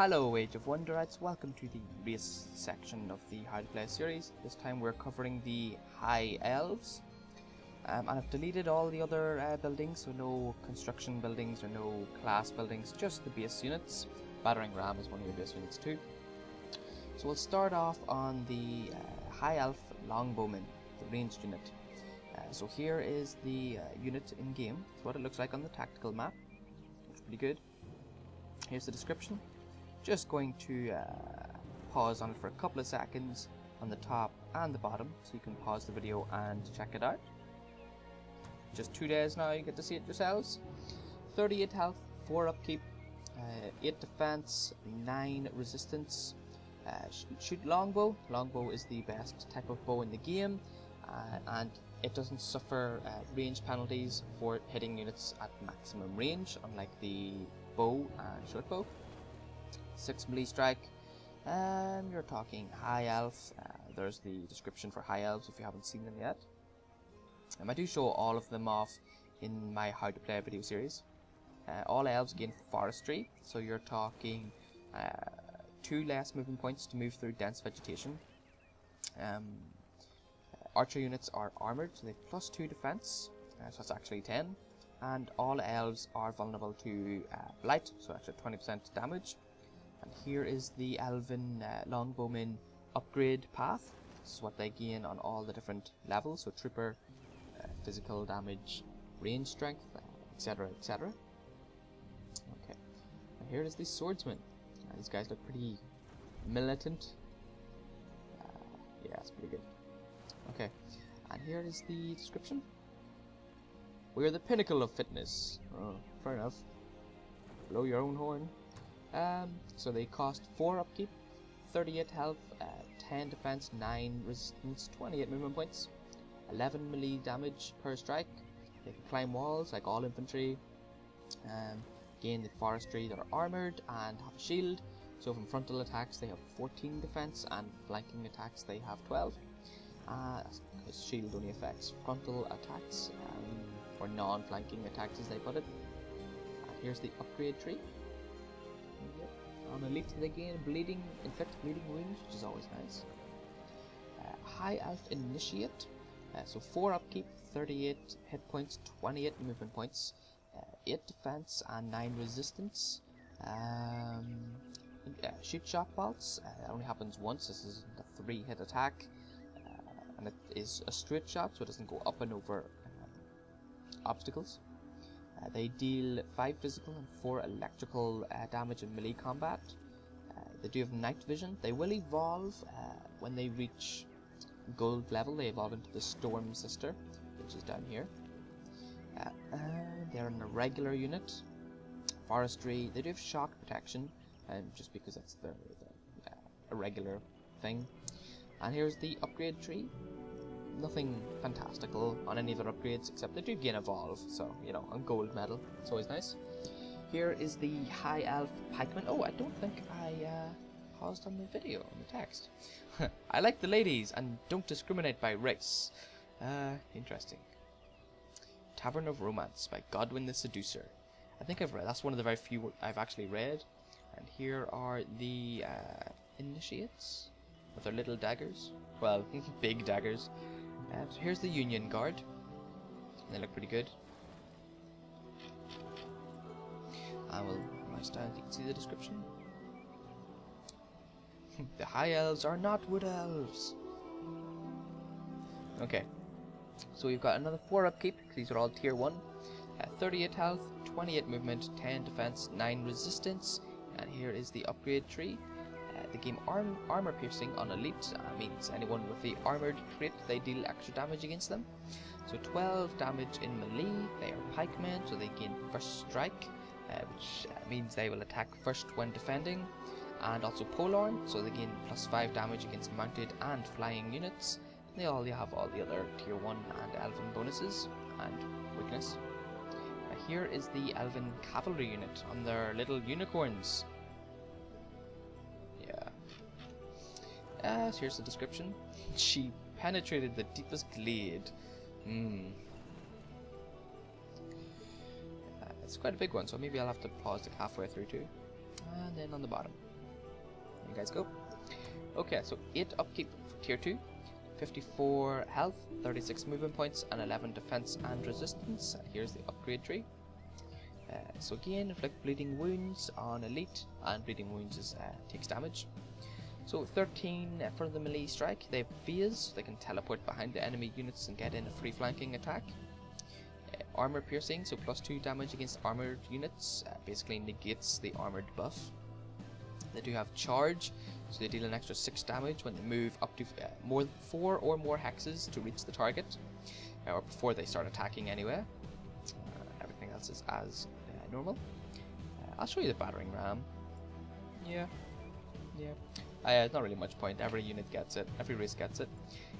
Hello Age of Wonderites, welcome to the race section of the How to Play series. This time we're covering the High Elves. And I've deleted all the other buildings, so no construction buildings or no class buildings, just the base units. Battering Ram is one of your base units too. So we'll start off on the High Elf Longbowmen, the ranged unit. So here is the unit in game. It's what it looks like on the tactical map. Looks pretty good. Here's the description. Just going to pause on it for a couple of seconds on the top and the bottom, so you can pause the video and check it out. Just 2 days now, you get to see it yourselves. 38 health, 4 upkeep, 8 defense, 9 resistance. Shoot longbow. Longbow is the best type of bow in the game, and it doesn't suffer range penalties for hitting units at maximum range, unlike the bow and short bow. 6 melee strike. You're talking High Elf. There's the description for High Elves if you haven't seen them yet. I do show all of them off in my How to Play video series. All elves gain forestry, so you're talking 2 less movement points to move through dense vegetation. Archer units are armoured, so they have +2 defense, so it's actually 10. And all elves are vulnerable to blight, so extra 20% damage. And here is the Elven Longbowmen upgrade path. This is what they gain on all the different levels, so trooper, physical damage, range strength, etc, etc. Okay, and here is the Swordsman. These guys look pretty militant. Yeah, it's pretty good. Okay, and here is the description. We are the pinnacle of fitness. Oh, fair enough. Blow your own horn. So they cost 4 upkeep, 38 health, 10 defense, 9 resistance, 28 movement points, 11 melee damage per strike. They can climb walls like all infantry. Gain the forestry. They're armoured and have a shield. So from frontal attacks they have 14 defense, and flanking attacks they have 12. Because shield only affects frontal attacks, or non-flanking attacks as they put it. And here's the upgrade tree. On elite they gain bleeding, inflict bleeding wounds, which is always nice. High Elf Initiate, so 4 upkeep, 38 hit points, 28 movement points, 8 defense and 9 resistance. Shoot shock bolts, it only happens once. This is a 3-hit attack, and it is a straight shot, so it doesn't go up and over obstacles. They deal 5 physical and 4 electrical damage in melee combat. They do have night vision. They will evolve when they reach gold level. They evolve into the Storm Sister, which is down here. They're an irregular unit. Forestry. They do have shock protection, just because that's the irregular thing. And here's the upgrade tree. Nothing fantastical on any of their upgrades, except they do gain evolve, so, you know, on gold medal. It's always nice. Here is the High Elf Pikeman. Oh, I don't think I paused on the video, on the text. I like the ladies and don't discriminate by race. Interesting. Tavern of Romance by Godwin the Seducer. I think I've read, that's one of the very few I've actually read. And here are the initiates with their little daggers. Well, big daggers. So here's the Union Guard. They look pretty good. I will mouse down, you can see the description. The High Elves are not Wood Elves. Okay, so we've got another 4 upkeep, because these are all tier 1. 38 health, 28 movement, 10 defense, 9 resistance. And here is the upgrade tree. The game armor piercing on elite means anyone with the armored trait, they deal extra damage against them. So 12 damage in melee. They are pikemen, so they gain first strike, which means they will attack first when defending. And also polearm, so they gain +5 damage against mounted and flying units. They all have all the other tier 1 and elven bonuses and weakness. Here is the elven cavalry unit on their little unicorns. So here's the description. She penetrated the deepest glade. It's quite a big one, so maybe I'll have to pause it halfway through too. And then on the bottom. you guys go. Okay, so 8 upkeep for tier 2, 54 health, 36 movement points, and 11 defense and resistance. Here's the upgrade tree. So again, inflict bleeding wounds on elite, and bleeding wounds takes damage. So 13 for the melee strike. They have phase, they can teleport behind the enemy units and get in a free flanking attack. Armor piercing, so +2 damage against armored units, basically negates the armored buff. They do have charge, so they deal an extra 6 damage when they move up to 4 or more hexes to reach the target, or before they start attacking anyway. Everything else is as normal. I'll show you the Battering Ram. Yeah. Not really much point, every unit gets it, every race gets it.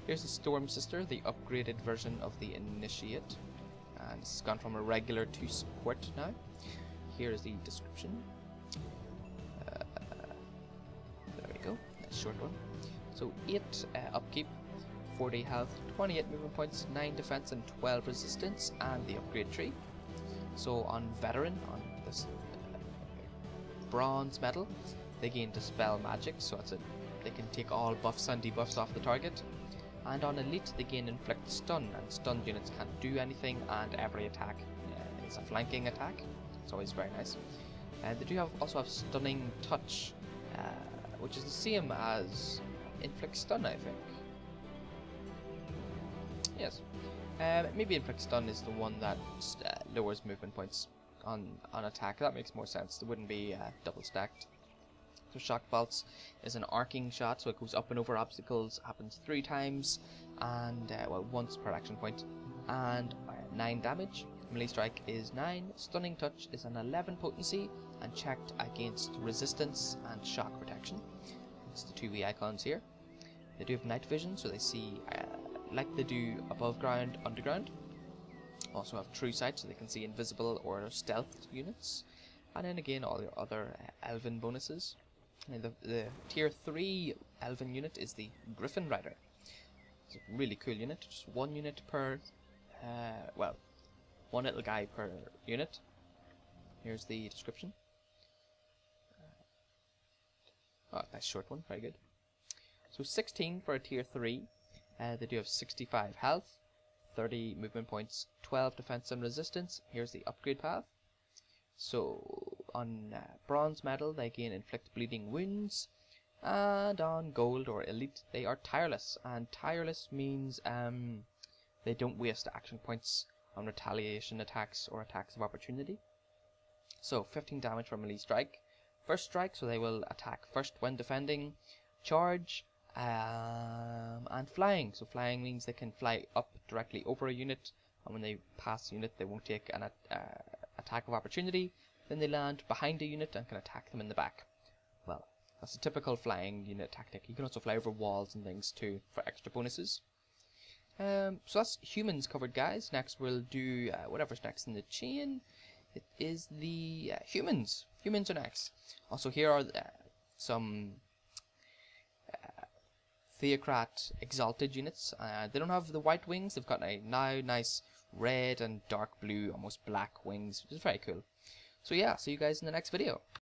Here's the Storm Sister, the upgraded version of the Initiate. And it's gone from a regular to support now. Here is the description. There we go, nice short one. So 8 upkeep, 40 health, 28 movement points, 9 defense and 12 resistance, and the upgrade tree. So on Veteran, on this bronze medal, they gain Dispel Magic, so they can take all buffs and debuffs off the target. And on Elite, they gain Inflict Stun, and stunned units can't do anything, and every attack is a flanking attack. It's always very nice. And they do also have Stunning Touch, which is the same as Inflict Stun, I think. Yes. Maybe Inflict Stun is the one that lowers movement points on attack. That makes more sense. It wouldn't be double stacked. So Shock Bolts is an arcing shot, so it goes up and over obstacles, happens 3 times, and well, once per action point, and 9 damage. Melee Strike is 9, Stunning Touch is an 11 potency, and checked against resistance and shock protection. It's the 2 wee icons here. They do have night vision, so they see like they do above ground, underground. Also have true sight, so they can see invisible or stealth units. And then again, all your other elven bonuses. And the tier 3 elven unit is the Griffin Rider. It's a really cool unit, just 1 unit per, well, 1 little guy per unit. Here's the description. Oh, nice short one, very good. So 16 for a tier 3. They do have 65 health, 30 movement points, 12 defense and resistance. Here's the upgrade path. So on bronze medal, they gain inflict bleeding wounds, and on gold or elite, they are tireless. And tireless means they don't waste action points on retaliation attacks or attacks of opportunity. So 15 damage from melee strike. First strike, so they will attack first when defending. Charge. And flying, so flying means they can fly up directly over a unit, and when they pass a unit they won't take an attack of opportunity. Then they land behind a unit and can attack them in the back. Well, that's a typical flying unit tactic. You can also fly over walls and things too for extra bonuses. So that's humans covered, guys. Next we'll do whatever's next in the chain. It is the humans. Humans are next. Also here are some Theocrat Exalted units. They don't have the white wings, they've got a now nice red and dark blue, almost black wings, which is very cool. So yeah, see you guys in the next video.